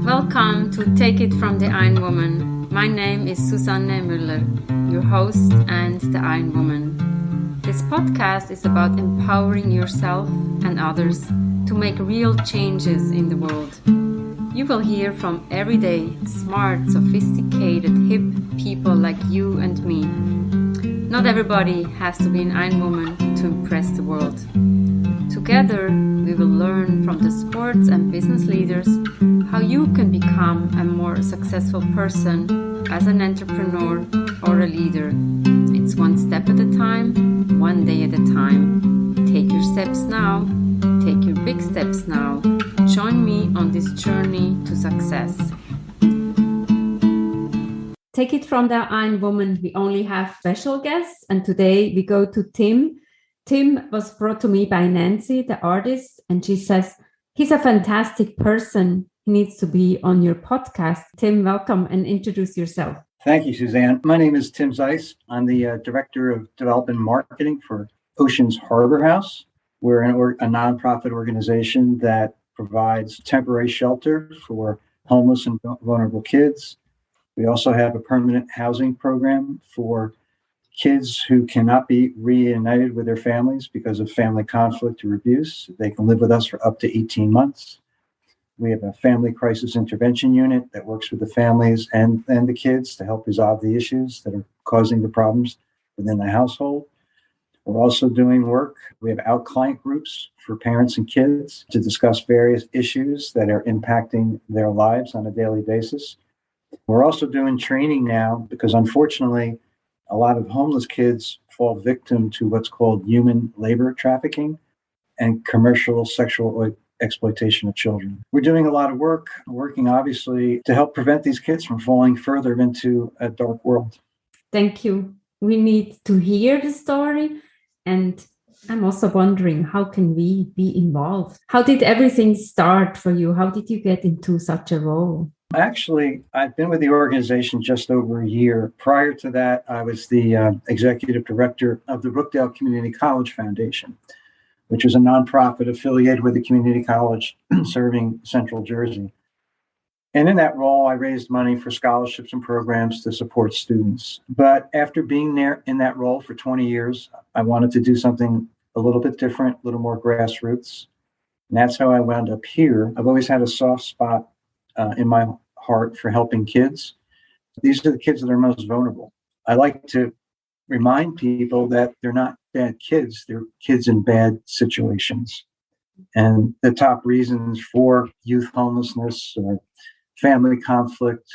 Welcome to Take It from the Iron Woman. My name is Susanne Müller, your host and the Iron Woman. This podcast is about empowering yourself and others to make real changes in the world. You will hear from everyday, smart, sophisticated, hip people like you and me. Not everybody has to be an Iron Woman to impress the world. Together, we will learn from the sports and business leaders how you can become a more successful person as an entrepreneur or a leader. It's one step at a time, one day at a time. Take your steps now. Take your big steps now. Join me on this journey to success. Take it from the Iron Woman. We only have special guests, and today we go to Tim. Tim was brought to me by Nancy, the artist, and she says, he's a fantastic person. He needs to be on your podcast. Tim, welcome and introduce yourself. Thank you, Suzanne. My name is Tim Zeiss. I'm the Director of Development and Marketing for Ocean's Harbor House. We're a nonprofit organization that provides temporary shelter for homeless and vulnerable kids. We also have a permanent housing program for kids who cannot be reunited with their families because of family conflict or abuse. They can live with us for up to 18 months. We have a family crisis intervention unit that works with the families and the kids to help resolve the issues that are causing the problems within the household. We're also doing work. We have out client groups for parents and kids to discuss various issues that are impacting their lives on a daily basis. We're also doing training now because unfortunately, a lot of homeless kids fall victim to what's called human labor trafficking and commercial sexual exploitation of children. We're doing a lot of work, working obviously to help prevent these kids from falling further into a dark world. Thank you. We need to hear the story. And I'm also wondering, how can we be involved? How did everything start for you? How did you get into such a role? Actually, I've been with the organization just over a year. Prior to that, I was the executive director of the Brookdale Community College Foundation, which was a nonprofit affiliated with the community college serving Central Jersey. And in that role, I raised money for scholarships and programs to support students. But after being there in that role for 20 years, I wanted to do something a little bit different, a little more grassroots. And that's how I wound up here. I've always had a soft spot in my heart for helping kids. These are the kids that are most vulnerable. I like to remind people that they're not bad kids. They're kids in bad situations. And the top reasons for youth homelessness or family conflict,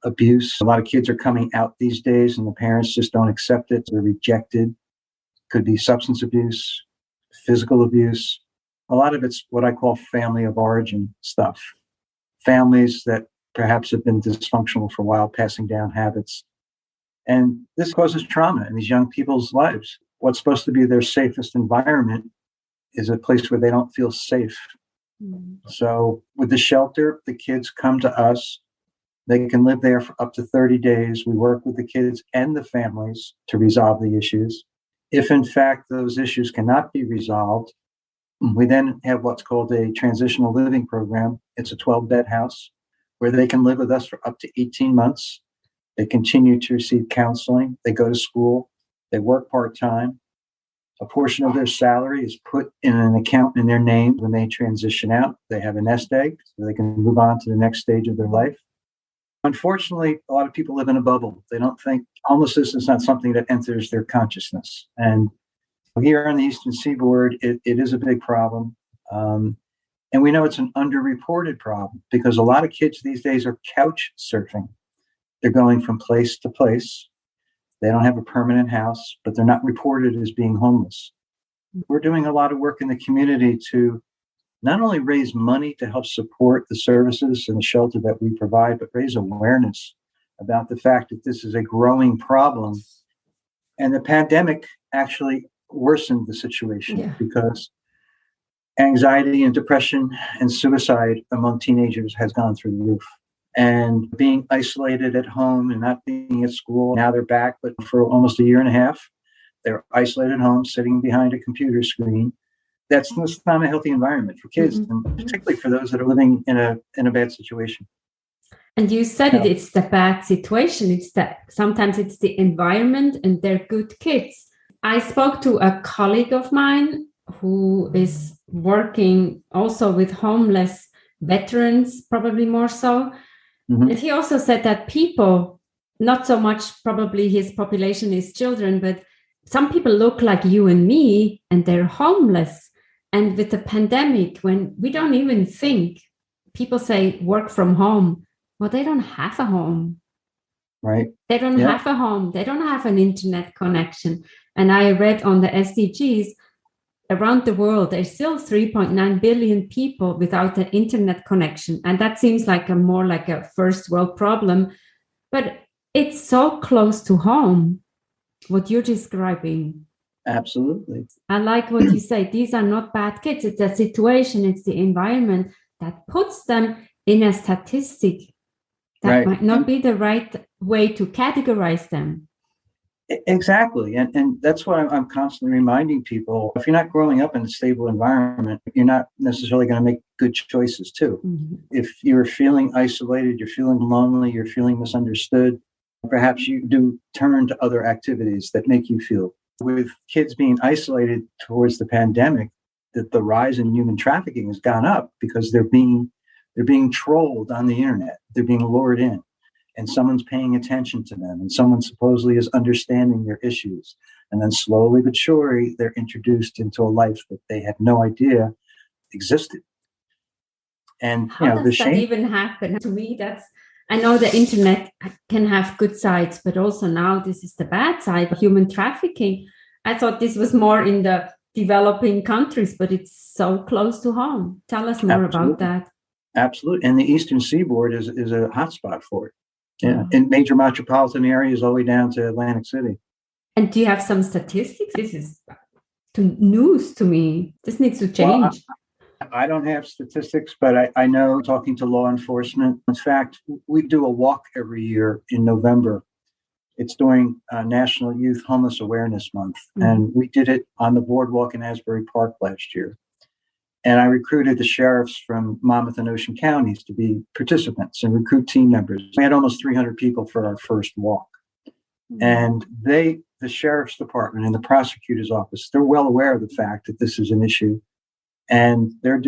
abuse. A lot of kids are coming out these days and the parents just don't accept it. They're rejected. Could be substance abuse, physical abuse. A lot of it's what I call family of origin stuff. Families that perhaps have been dysfunctional for a while, passing down habits. And this causes trauma in these young people's lives. What's supposed to be their safest environment is a place where they don't feel safe. So with the shelter, the kids come to us. They can live there for up to 30 days. We work with the kids and the families to resolve the issues. If in fact those issues cannot be resolved, we then have what's called a transitional living program. It's a 12-bed house where they can live with us for up to 18 months. They continue to receive counseling. They go to school. They work part-time. A portion of their salary is put in an account in their name when they transition out. They have a nest egg so they can move on to the next stage of their life. Unfortunately, a lot of people live in a bubble. They don't think homelessness is not something that enters their consciousness. And here on the Eastern Seaboard, it is a big problem. And we know it's an underreported problem because a lot of kids these days are couch surfing. They're going from place to place. They don't have a permanent house, but they're not reported as being homeless. We're doing a lot of work in the community to not only raise money to help support the services and the shelter that we provide, but raise awareness about the fact that this is a growing problem. And the pandemic actually worsened the situation because anxiety and depression and suicide among teenagers has gone through the roof. And being isolated at home and not being at school, now they're back, but for almost a year and a half, they're isolated at home, sitting behind a computer screen. That's not a healthy environment for kids, and particularly for those that are living in a bad situation. And you said it's the bad situation. Sometimes it's the environment, and they're good kids. I spoke to a colleague of mine who is working also with homeless veterans, probably more so. Mm-hmm. And he also said that people, not so much probably his population is children, but some people look like you and me, and they're homeless. And with the pandemic, when we don't even think, people say work from home. Well, they don't have a home. Right. They don't have a home. They don't have an internet connection. And I read on the SDGs, around the world, there's still 3.9 billion people without an internet connection. And that seems like more like a first world problem. But it's so close to home, what you're describing. Absolutely. I like what you say. These are not bad kids. It's a situation, it's the environment that puts them in a statistic that might not be the right way to categorize them. Exactly. And that's what I'm constantly reminding people. If you're not growing up in a stable environment, you're not necessarily going to make good choices too. Mm-hmm. If you're feeling isolated, you're feeling lonely, you're feeling misunderstood, perhaps you do turn to other activities that make you feel. With kids being isolated towards the pandemic, that the rise in human trafficking has gone up because they're being trolled on the internet. They're being lured in. And someone's paying attention to them, and someone supposedly is understanding their issues. And then slowly but surely, they're introduced into a life that they had no idea existed. And how does that even happen? To me, I know the internet can have good sides, but also now this is the bad side, human trafficking. I thought this was more in the developing countries, but it's so close to home. Tell us more about that. Absolutely. And the Eastern Seaboard is a hotspot for it. Yeah, in major metropolitan areas all the way down to Atlantic City. And do you have some statistics? This is news to me. This needs to change. Well, I don't have statistics, but I know talking to law enforcement. In fact, we do a walk every year in November. It's during National Youth Homeless Awareness Month. Mm-hmm. And we did it on the boardwalk in Asbury Park last year. And I recruited the sheriffs from Monmouth and Ocean counties to be participants and recruit team members. We had almost 300 people for our first walk. Mm-hmm. And the sheriff's department and the prosecutor's office, they're well aware of the fact that this is an issue. And they're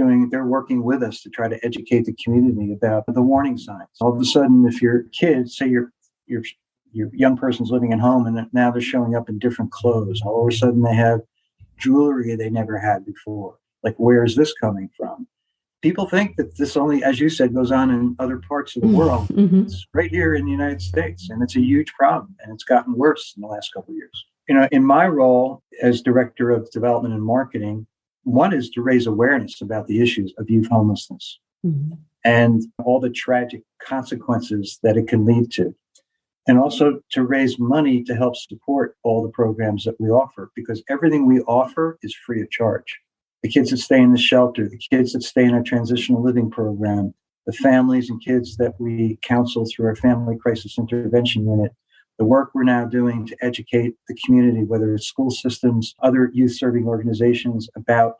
working with us to try to educate the community about the warning signs. All of a sudden, if your kids, say your young person's living at home and now they're showing up in different clothes, all of a sudden they have jewelry they never had before. Like, where is this coming from? People think that this only, as you said, goes on in other parts of the world. Mm-hmm. It's right here in the United States, and it's a huge problem, and it's gotten worse in the last couple of years. In my role as Director of Development and Marketing, one is to raise awareness about the issues of youth homelessness and all the tragic consequences that it can lead to, and also to raise money to help support all the programs that we offer, because everything we offer is free of charge. The kids that stay in the shelter, the kids that stay in our transitional living program, the families and kids that we counsel through our family crisis intervention unit, the work we're now doing to educate the community, whether it's school systems, other youth serving organizations, about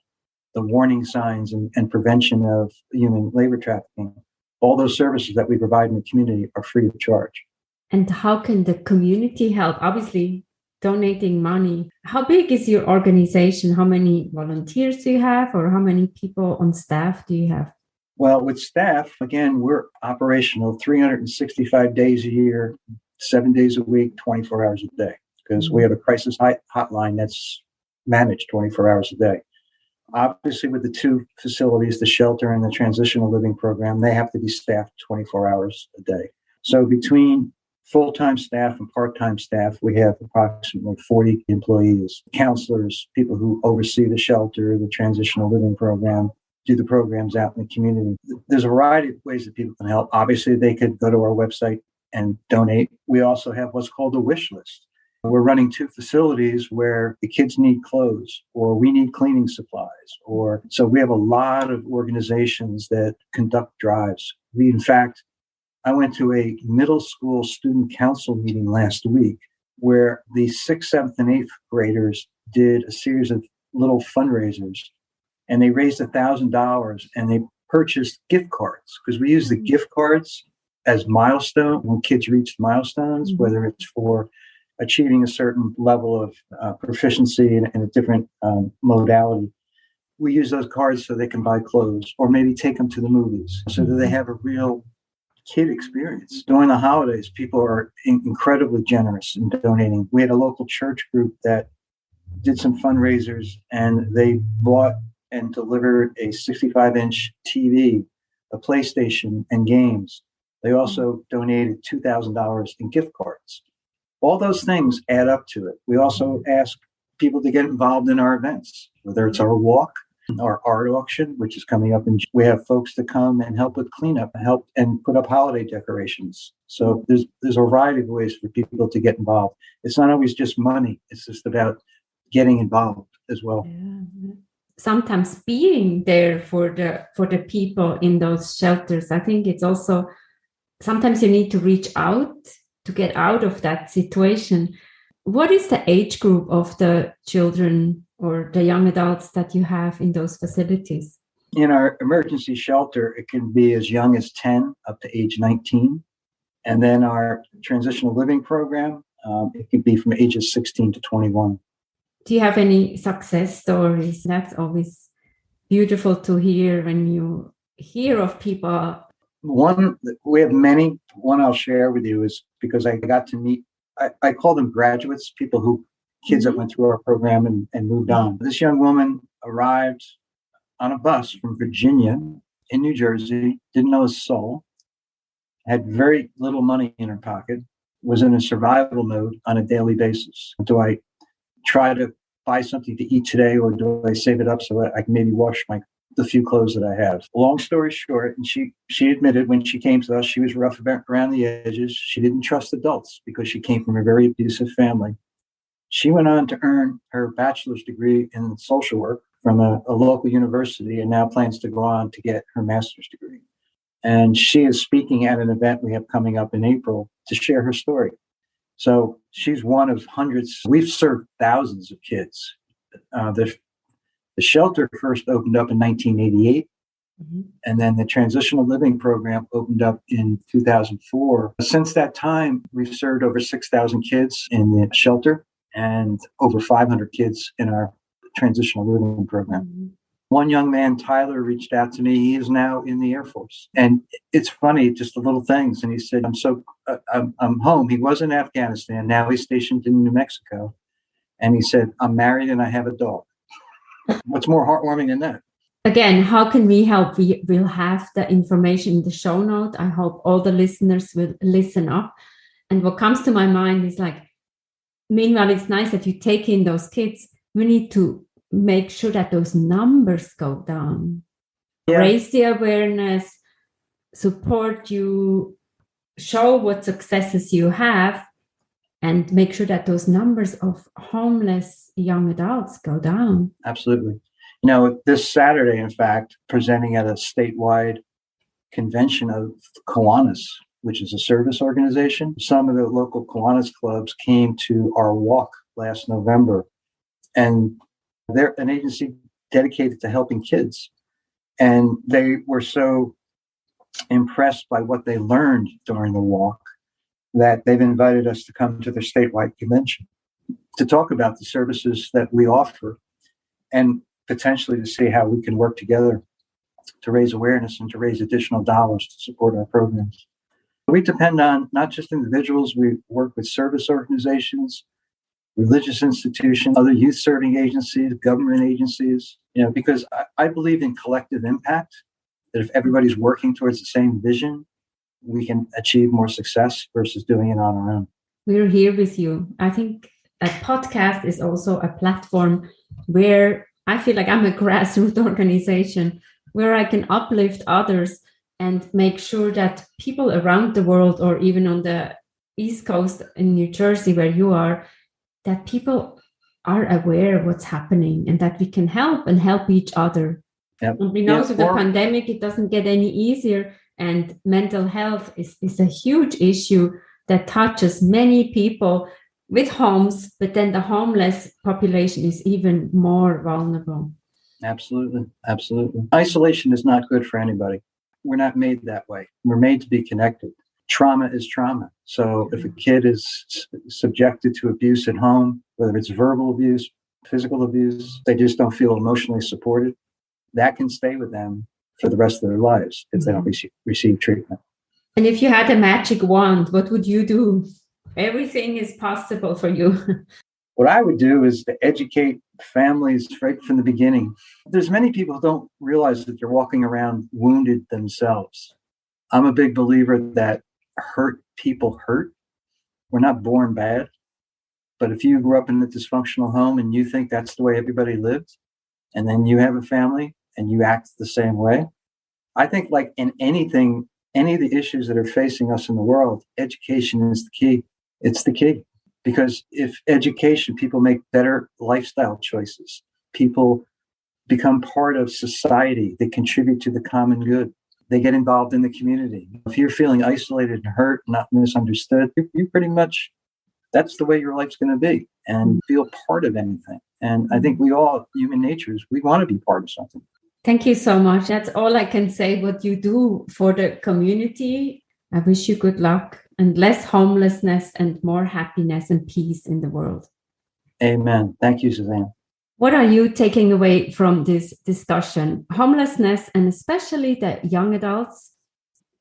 the warning signs and prevention of human labor trafficking. All those services that we provide in the community are free of charge. And how can the community help? Obviously, donating money. How big is your organization? How many volunteers do you have, or how many people on staff do you have? Well, with staff, again, we're operational 365 days a year, 7 days a week, 24 hours a day, because we have a crisis hotline that's managed 24 hours a day. Obviously, with the two facilities, the shelter and the transitional living program, they have to be staffed 24 hours a day. So between full-time staff and part-time staff, we have approximately 40 employees, counselors, people who oversee the shelter, the transitional living program, do the programs out in the community. There's a variety of ways that people can help. Obviously, they could go to our website and donate. We also have what's called a wish list. We're running two facilities where the kids need clothes, or we need cleaning supplies, so we have a lot of organizations that conduct drives. In fact, I went to a middle school student council meeting last week where the 6th, 7th, and 8th graders did a series of little fundraisers and they raised $1,000 and they purchased gift cards, because we use the gift cards as milestone when kids reach milestones, whether it's for achieving a certain level of proficiency in a different modality. We use those cards so they can buy clothes or maybe take them to the movies so that they have a real kid experience. During the holidays, people are incredibly generous in donating. We had a local church group that did some fundraisers, and they bought and delivered a 65-inch TV, a PlayStation, and games. They also donated $2,000 in gift cards. All those things add up to it. We also ask people to get involved in our events, whether it's our walk, our art auction, which is coming up. And we have folks to come and help with cleanup, help and put up holiday decorations. So there's a variety of ways for people to get involved. It's not always just money. It's just about getting involved as well. Yeah. Sometimes being there for the people in those shelters. I think it's also sometimes you need to reach out to get out of that situation. What is the age group of the children or the young adults that you have in those facilities? In our emergency shelter, it can be as young as 10 up to age 19. And then our transitional living program, it can be from ages 16 to 21. Do you have any success stories? That's always beautiful to hear when you hear of people. We have many. One I'll share with you is because I got to meet, I call them graduates, kids that went through our program and moved on. This young woman arrived on a bus from Virginia in New Jersey, didn't know a soul, had very little money in her pocket, was in a survival mode on a daily basis. Do I try to buy something to eat today, or do I save it up so that I can maybe wash the few clothes that I have? Long story short, and she admitted when she came to us, she was rough around the edges. She didn't trust adults because she came from a very abusive family. She went on to earn her bachelor's degree in social work from a local university, and now plans to go on to get her master's degree. And she is speaking at an event we have coming up in April to share her story. So she's one of hundreds. We've served thousands of kids. The shelter first opened up in 1988, and then the transitional living program opened up in 2004. Since that time, we've served over 6,000 kids in the shelter and over 500 kids in our transitional living program. One young man, Tyler, reached out to me. He is now in the Air Force. And it's funny, just the little things. And he said, I'm home. He was in Afghanistan. Now he's stationed in New Mexico. And he said, I'm married and I have a dog. What's more heartwarming than that? Again, how can we help? We will have the information in the show note. I hope all the listeners will listen up. And what comes to my mind is meanwhile, it's nice that you take in those kids. We need to make sure that those numbers go down. Yeah. Raise the awareness, support you, show what successes you have, and make sure that those numbers of homeless young adults go down. Absolutely. This Saturday, in fact, presenting at a statewide convention of Kiwanis, which is a service organization. Some of the local Kiwanis clubs came to our walk last November, and they're an agency dedicated to helping kids. And they were so impressed by what they learned during the walk that they've invited us to come to their statewide convention to talk about the services that we offer and potentially to see how we can work together to raise awareness and to raise additional dollars to support our programs. We depend on not just individuals. We work with service organizations, religious institutions, other youth serving agencies, government agencies, because I believe in collective impact, that if everybody's working towards the same vision, we can achieve more success versus doing it on our own. We're here with you. I think a podcast is also a platform where I feel like I'm a grassroots organization where I can uplift others and make sure that people around the world, or even on the East Coast in New Jersey where you are, that people are aware of what's happening and that we can help each other. Yep. And we know through the pandemic, it doesn't get any easier. And mental health is a huge issue that touches many people with homes, but then the homeless population is even more vulnerable. Absolutely. Absolutely. Isolation is not good for anybody. We're not made that way. We're made to be connected. Trauma is trauma. So if a kid is subjected to abuse at home, whether it's verbal abuse, physical abuse, they just don't feel emotionally supported, that can stay with them for the rest of their lives if they don't receive treatment. And if you had a magic wand, what would you do? Everything is possible for you. What I would do is to educate families right from the beginning. There's many people who don't realize that they're walking around wounded themselves. I'm a big believer that hurt people hurt. We're not born bad. But if you grew up in a dysfunctional home and you think that's the way everybody lived, and then you have a family and you act the same way, I think like in anything, any of the issues that are facing us in the world, education is the key. It's the key. Because if education, people make better lifestyle choices. People become part of society. They contribute to the common good. They get involved in the community. If you're feeling isolated and hurt, not misunderstood, you pretty much, that's the way your life's going to be, and feel part of anything. And I think we all, human natures, we want to be part of something. Thank you so much. That's all I can say. What you do for the community, I wish you good luck and less homelessness and more happiness and peace in the world. Amen. Thank you, Suzanne. What are you taking away from this discussion? Homelessness, and especially the young adults,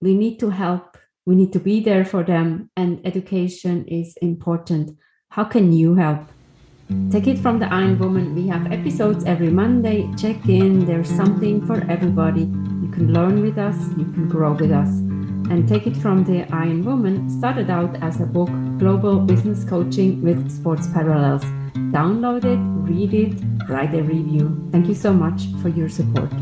we need to help. We need to be there for them, and education is important. How can you help? Take it from the Iron Woman. We have episodes every Monday. Check in. There's something for everybody. You can learn with us. You can grow with us. And Take It from the Iron Woman started out as a book, Global Business Coaching with Sports Parallels. Download it, read it, write a review. Thank you so much for your support.